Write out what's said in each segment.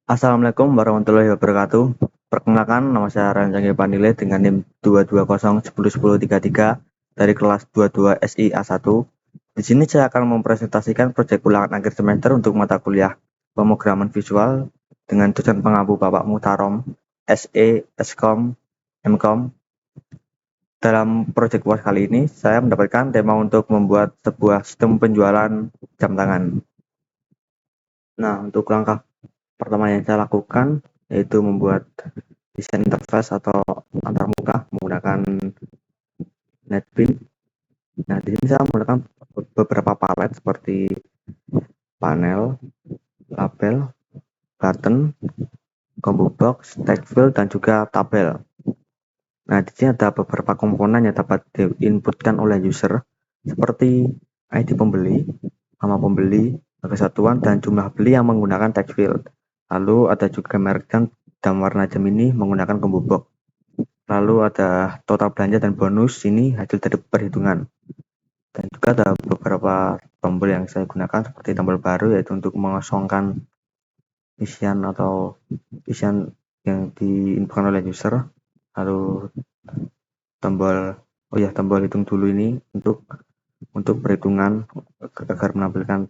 Assalamualaikum warahmatullahi wabarakatuh. Perkenalkan, nama saya Ranjang Panile dengan NIM 220101033 dari kelas 22 SI A1. Di sini saya akan mempresentasikan proyek ulangan akhir semester untuk mata kuliah pemrograman visual dengan dosen pengampu Bapak Mutarom, SE, Skom, Mkom. Dalam proyek UAS kali ini, saya mendapatkan tema untuk membuat sebuah sistem penjualan jam tangan. Nah, untuk langkah pertama yang saya lakukan yaitu membuat desain interface atau antarmuka menggunakan NetBeans. Nah, di sini saya menggunakan beberapa palet seperti panel, label, button, combo box, text field, dan juga tabel. Nah, di sini ada beberapa komponen yang dapat diinputkan oleh user seperti ID pembeli, nama pembeli, kesatuan, dan jumlah beli yang menggunakan text field. Lalu ada juga merek dan warna jam ini menggunakan combo box. Lalu ada total belanja dan bonus, ini hasil dari perhitungan. Dan juga ada beberapa tombol yang saya gunakan seperti tombol baru yaitu untuk mengosongkan isian atau isian yang diinputkan oleh user. Lalu tombol hitung dulu ini untuk perhitungan agar menampilkan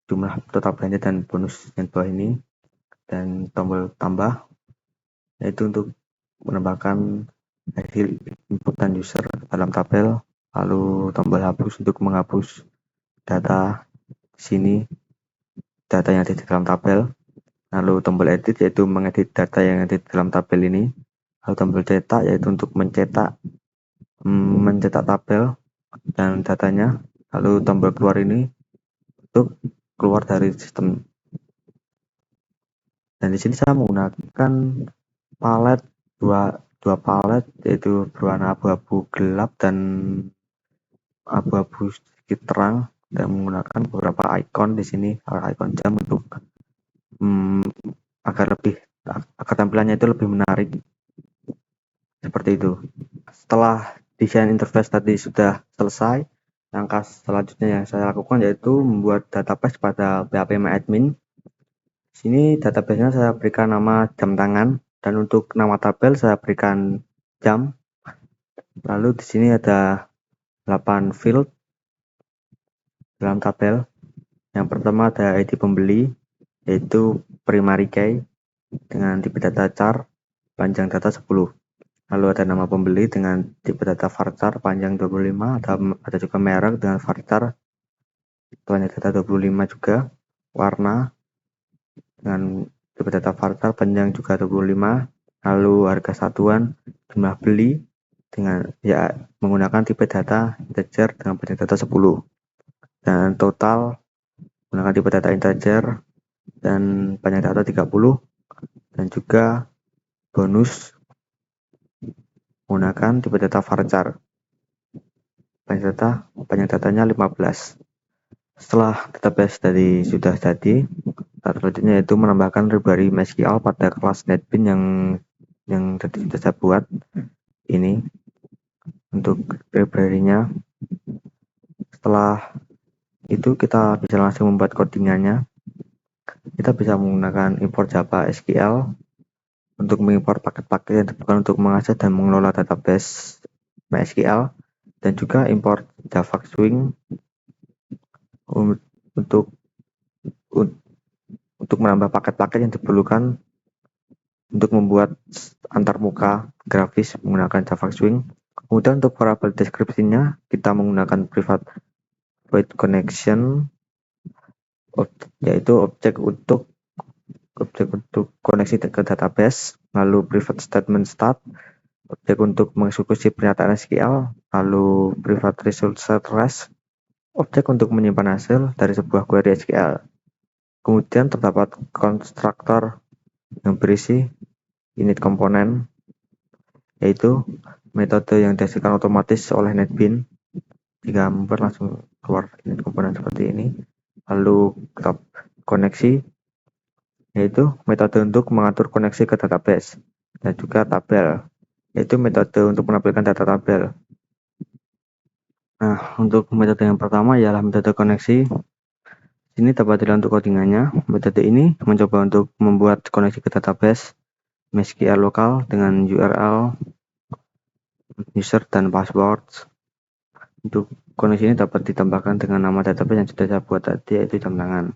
jumlah total belanja dan bonus yang bawah ini, dan tombol tambah yaitu untuk menambahkan hasil inputan user dalam tabel. Lalu tombol hapus untuk menghapus data sini, data yang ada di dalam tabel. Lalu tombol edit yaitu mengedit data yang ada di dalam tabel ini. Lalu tombol cetak yaitu untuk mencetak tabel dan datanya. Lalu tombol keluar ini untuk keluar dari sistem. Dan di sini saya menggunakan palet dua palet yaitu berwarna abu-abu gelap dan abu-abu sedikit terang, dan menggunakan beberapa icon di sini, icon jam untuk agar tampilannya itu lebih menarik seperti itu. Setelah desain interface tadi sudah selesai, langkah selanjutnya yang saya lakukan yaitu membuat database pada PHP MyAdmin. Di sini database-nya saya berikan nama jam tangan, dan untuk nama tabel saya berikan jam. Lalu di sini ada 8 field dalam tabel. Yang pertama ada ID pembeli yaitu primary key dengan tipe data char panjang data 10. Lalu ada nama pembeli dengan tipe data varchar panjang 25, ada juga merek dengan varchar panjang data 25 juga, warna dengan tipe data varchar panjang juga 25, lalu harga satuan, jumlah beli dengan menggunakan tipe data integer dengan panjang data 10, dan total menggunakan tipe data integer dan panjang data 30, dan juga bonus menggunakan tipe data varchar panjang datanya 15. Setelah database tadi sudah jadi, tahap selanjutnya yaitu menambahkan library MySQL pada kelas NetBeans yang tadi sudah saya buat ini. Untuk library-nya, setelah itu kita bisa langsung membuat codingannya. Kita bisa menggunakan import Java SQL untuk mengimpor paket-paket yang diperlukan untuk mengakses dan mengelola database MySQL, dan juga import Java Swing untuk menambah paket-paket yang diperlukan untuk membuat antarmuka grafis menggunakan Java Swing. Kemudian untuk variabel deskripsinya kita menggunakan private void connection, yaitu objek untuk koneksi ke database. Lalu private statement start, objek untuk mengeksekusi pernyataan SQL. Lalu private result set rest, objek untuk menyimpan hasil dari sebuah query SQL. Kemudian terdapat konstruktor yang berisi init komponen, yaitu metode yang dihasilkan otomatis oleh NetBeans jika membuat langsung keluar init komponen seperti ini. Lalu koneksi, yaitu metode untuk mengatur koneksi ke database, dan juga tabel, yaitu metode untuk menampilkan data tabel. Nah, untuk metode yang pertama ialah metode koneksi. Sini dapat dilihat untuk codingannya. Metode ini mencoba untuk membuat koneksi ke database MySQL lokal dengan URL, user, dan password. Untuk koneksi ini dapat ditambahkan dengan nama database yang sudah saya buat tadi, yaitu jam tangan.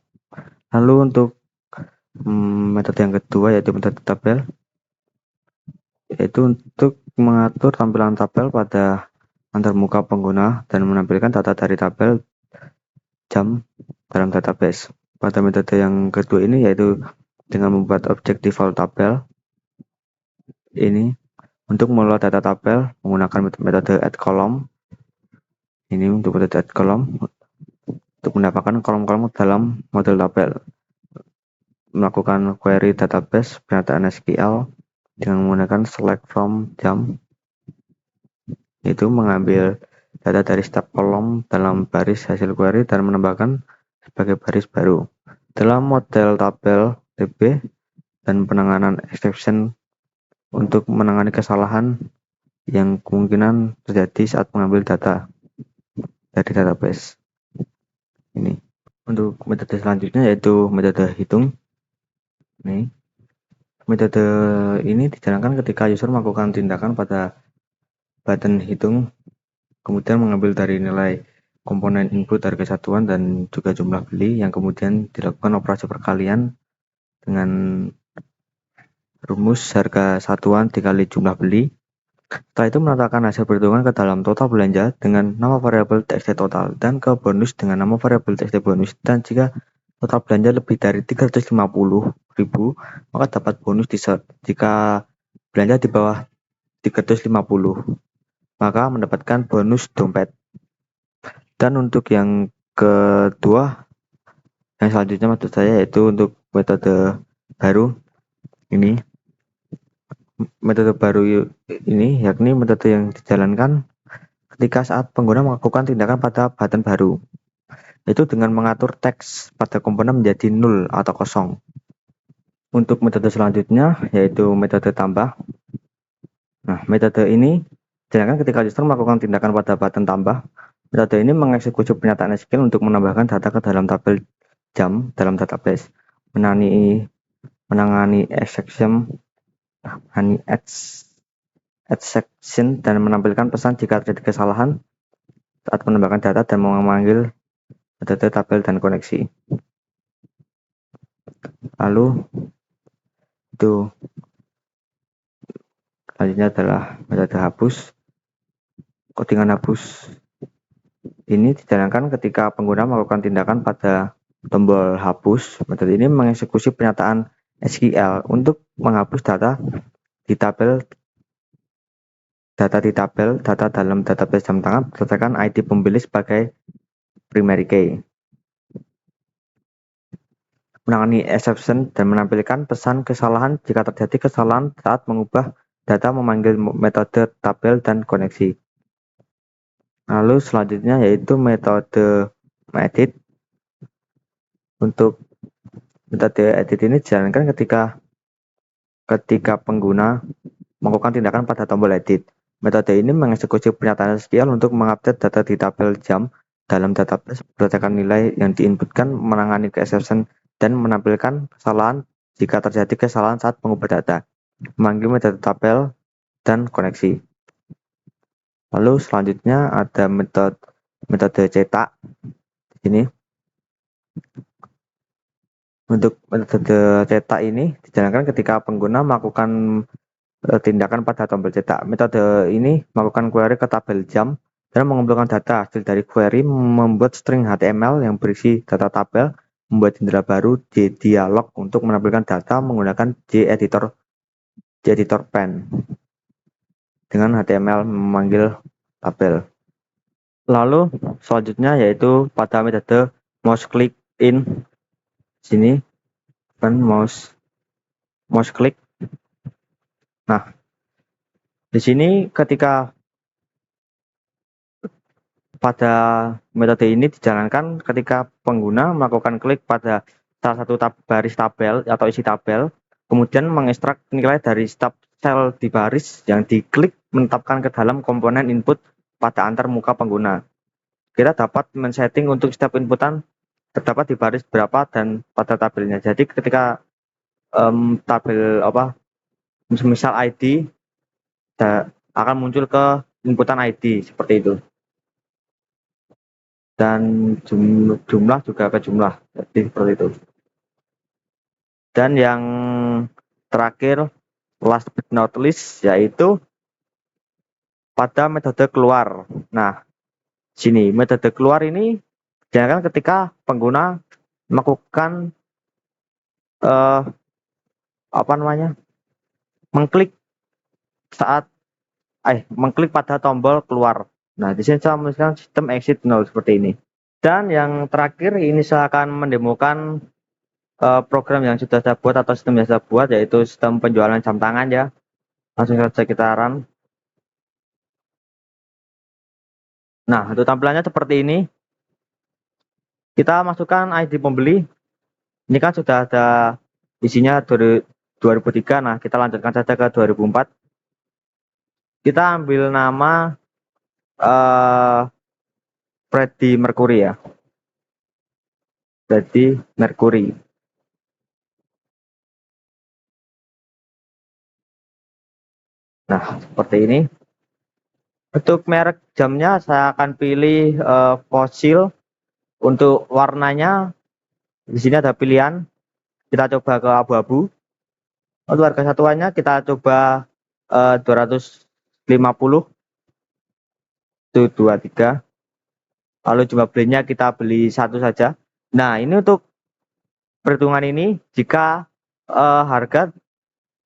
Lalu untuk metode yang kedua yaitu metode tabel, yaitu untuk mengatur tampilan tabel pada antarmuka pengguna dan menampilkan data dari tabel jam dalam database. Pada metode yang kedua ini yaitu dengan membuat objek default tabel ini untuk mengelola data tabel menggunakan metode add column. Ini untuk metode add column untuk mendapatkan kolom-kolom dalam model tabel. Melakukan query database pernyataan SQL dengan menggunakan select from jam, itu mengambil data dari setiap kolom dalam baris hasil query dan menambahkan sebagai baris baru. Dalam model tabel DB dan penanganan exception untuk menangani kesalahan yang kemungkinan terjadi saat mengambil data dari database. Ini untuk metode selanjutnya yaitu metode hitung. Ini metode ini dijalankan ketika user melakukan tindakan pada button hitung, kemudian mengambil dari nilai komponen input harga satuan dan juga jumlah beli, yang kemudian dilakukan operasi perkalian dengan rumus harga satuan dikali jumlah beli. Setelah itu menetapkan hasil perhitungan ke dalam total belanja dengan nama variabel txt total dan ke bonus dengan nama variabel txt bonus, dan jika total belanja lebih dari 350.000 maka dapat bonus jika belanja di bawah 350 maka mendapatkan bonus dompet. Dan untuk yang kedua, yang selanjutnya maksud saya yaitu untuk metode baru ini. Metode baru ini yakni metode yang dijalankan ketika saat pengguna melakukan tindakan pada button baru, yaitu dengan mengatur teks pada komponen menjadi 0 atau kosong. Untuk metode selanjutnya yaitu metode tambah. Nah, metode ini dijalankan ketika user melakukan tindakan pada button tambah. Metode ini mengeksekusi pernyataan SQL untuk menambahkan data ke dalam tabel jam dalam database, menangani exception dan menampilkan pesan jika terjadi kesalahan saat menambahkan data dan memanggil metode tabel dan koneksi. Lalu itu selanjutnya adalah metode hapus. Codingan hapus ini dijalankan ketika pengguna melakukan tindakan pada tombol hapus. Metode ini mengeksekusi pernyataan SQL untuk menghapus data di tabel dalam database jam tangan berdasarkan ID pembeli sebagai primary key, menangani exception dan menampilkan pesan kesalahan jika terjadi kesalahan saat mengubah data memanggil metode tabel dan koneksi. Lalu selanjutnya yaitu metode edit. Untuk metode edit ini dijalankan ketika pengguna melakukan tindakan pada tombol edit. Metode ini mengeksekusi pernyataan SQL untuk mengupdate data di tabel jam dalam database berdasarkan nilai yang diinputkan, menangani exception dan menampilkan kesalahan jika terjadi kesalahan saat mengubah data, memanggil metode tabel dan koneksi. Lalu selanjutnya ada metode cetak. Ini untuk metode cetak ini dijalankan ketika pengguna melakukan tindakan pada tombol cetak. Metode ini melakukan query ke tabel jam dan mengumpulkan data hasil dari query, membuat string HTML yang berisi data tabel, membuat jendela baru di dialog untuk menampilkan data menggunakan JEditor pen dengan HTML memanggil tabel. Lalu selanjutnya yaitu pada metode mouse click in. Sini kan mouse click. Nah, di sini ketika pada metode ini dijalankan ketika pengguna melakukan klik pada salah satu baris tabel atau isi tabel, kemudian mengekstrak nilai dari setiap sel di baris yang diklik, menetapkan ke dalam komponen input pada antar muka pengguna. Kita dapat men-setting untuk setiap inputan terdapat di baris berapa dan pada tabelnya. Jadi ketika tabel misal ID akan muncul ke inputan ID seperti itu. Dan jumlah juga ke jumlah, jadi seperti itu. Dan yang terakhir, last but not least, yaitu pada metode keluar. Nah, sini metode keluar ini jangan ketika pengguna melakukan mengklik saat mengklik pada tombol keluar. Nah, di sini saya menuliskan sistem exit 0 seperti ini. Dan yang terakhir ini saya akan mendemokan program yang sudah saya buat atau sistem yang saya buat, yaitu sistem penjualan jam tangan ya. Langsung saja kita run. Nah, untuk tampilannya seperti ini. Kita masukkan ID pembeli. Ini kan sudah ada isinya 2003. Nah, kita lanjutkan saja ke 2004. Kita ambil nama Freddie Mercury ya. Freddie Mercury. Nah, seperti ini. Untuk merek jamnya saya akan pilih Fossil. Untuk warnanya di sini ada pilihan. Kita coba ke abu-abu. Untuk harga satuannya kita coba 250 itu 23. Lalu jumlah belinya kita beli satu saja. Nah, ini untuk perhitungan ini jika harga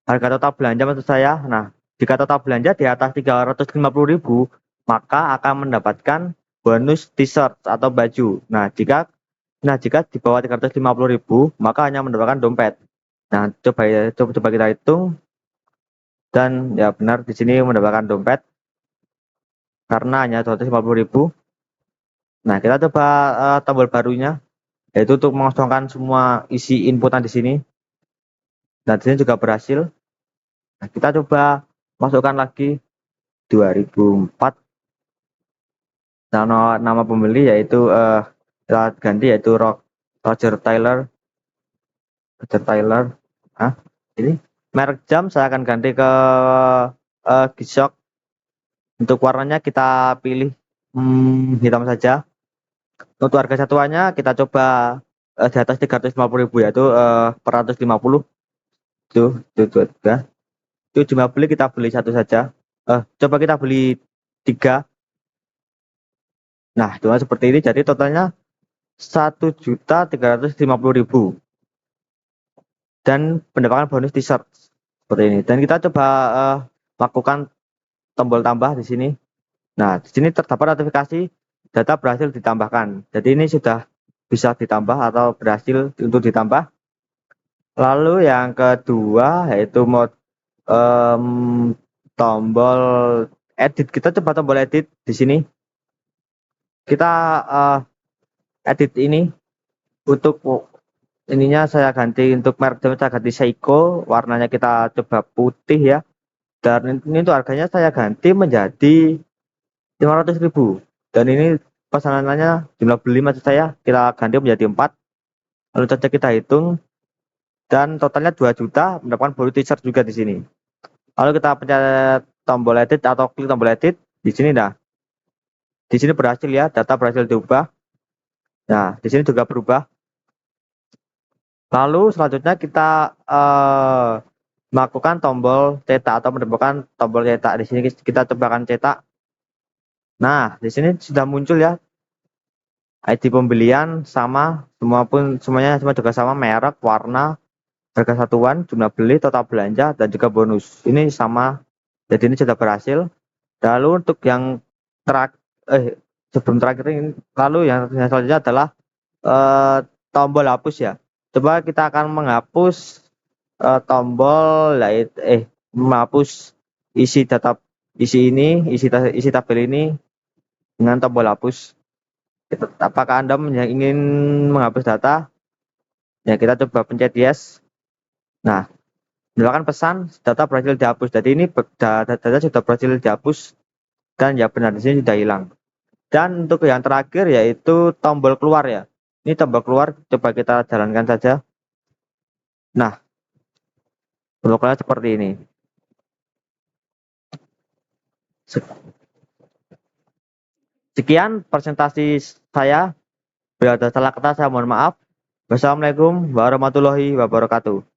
total belanja maksud saya. Nah, jika total belanja di atas 350.000, maka akan mendapatkan bonus t-shirt atau baju. Nah, jika di bawah 350.000, maka hanya mendapatkan dompet. Nah, coba kita hitung. Dan ya benar di sini mendapatkan dompet karena hanya 250.000. Nah, kita coba tombol barunya, yaitu untuk mengosongkan semua isi inputan di sini. Nah, di sini juga berhasil. Nah, kita coba masukkan lagi 2004. Nah, nama pembeli yaitu kita ganti yaitu Roger Taylor. Nah, ini merek jam saya akan ganti ke G-Shock. Untuk warnanya kita pilih hitam saja. Untuk harga satuannya kita coba di atas 350.000 yaitu per 150. Itu 23. Itu jumlah beli kita beli satu saja. Coba kita beli 3. Nah, cuma seperti ini. Jadi totalnya 1.350.000 dan mendapatkan bonus t-shirt seperti ini. Dan kita coba lakukan tombol tambah di sini. Nah, di sini terdapat notifikasi data berhasil ditambahkan. Jadi ini sudah bisa ditambah atau berhasil untuk ditambah. Lalu yang kedua yaitu mode tombol edit. Kita coba tombol edit di sini. Kita edit ini untuk ininya saya ganti, untuk merek saya ganti Seiko, warnanya kita coba putih ya. Dan ini untuk harganya saya ganti menjadi 500.000. Dan ini pesanannya jumlah beli maksud saya kita ganti menjadi 4. Lalu saja kita hitung dan totalnya 2 juta, mendapatkan bonus t-shirt juga di sini. Lalu kita pencet tombol edit atau klik tombol edit di sini. Nah, di sini berhasil ya, data berhasil diubah. Nah, di sini juga berubah. Lalu selanjutnya kita melakukan tombol cetak atau menemukan tombol cetak. Di sini kita cobakan cetak. Nah, di sini sudah muncul ya ID pembelian sama, semuanya juga sama, merek, warna, harga satuan, jumlah beli, total belanja, dan juga bonus. Ini sama. Jadi ini sudah berhasil. Lalu untuk yang sebelum terakhir ini, lalu yang selanjutnya adalah tombol hapus ya. Coba kita akan menghapus tombol menghapus isi tabel ini dengan tombol hapus. Apakah Anda ingin menghapus data? Ya, kita coba pencet yes. Nah, mendapatkan pesan data berhasil dihapus. Jadi ini data sudah berhasil dihapus dan ya benar di sini sudah hilang. Dan untuk yang terakhir yaitu tombol keluar ya. Ini tombol keluar, coba kita jalankan saja. Nah, tombol keluar seperti ini. Sekian presentasi saya. Bila ada salah kata, saya mohon maaf. Wassalamualaikum warahmatullahi wabarakatuh.